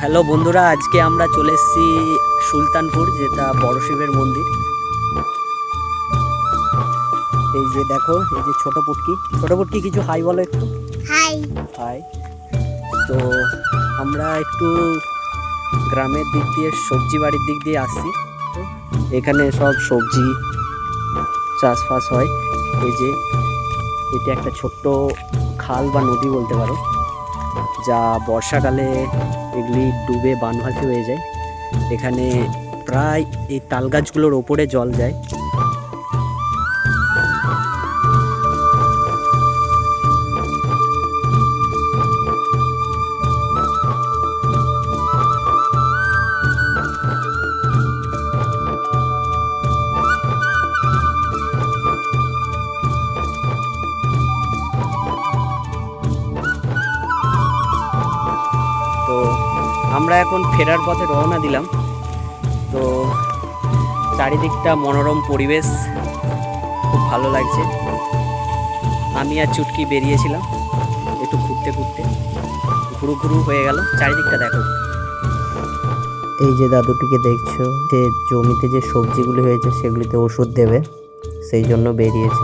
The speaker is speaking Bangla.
হ্যালো বন্ধুরা, আজকে আমরা চলে এসেছি সুলতানপুর, যেটা বড় শিবের মন্দির। এই যে দেখো, এই যে ছোট পুটকি কিছু হাই বলো একটু। হাই। হাই। তো আমরা একটু গ্রামের দিক দিয়ে, সবজি বাড়ির দিক দিয়ে আসছি। এখানে সব সবজি চাষবাস হয়। এই যে এটা একটা ছোট্ট খাল বা নদী বলতে পারো, যা বর্ষাকালে এগুলি ডুবে বানভাসি হয়ে যায়। এখানে প্রায় এই তাল গাছগুলোর ওপরে জল যায়। তো আমরা এখন ফেরার পথে রওনা দিলাম। তো চারিদিকটা মনোরম পরিবেশ, খুব ভালো লাগছে। আমি আর চুটকি বেরিয়েছিলাম একটু ঘুরতে ঘুরু হয়ে গেল। চারিদিকটা দেখো। এই যে দাদুটিকে দেখছো, যে জমিতে যে সবজিগুলি হয়েছে সেগুলিতে ওষুধ দেবে, সেই জন্য বেরিয়েছে।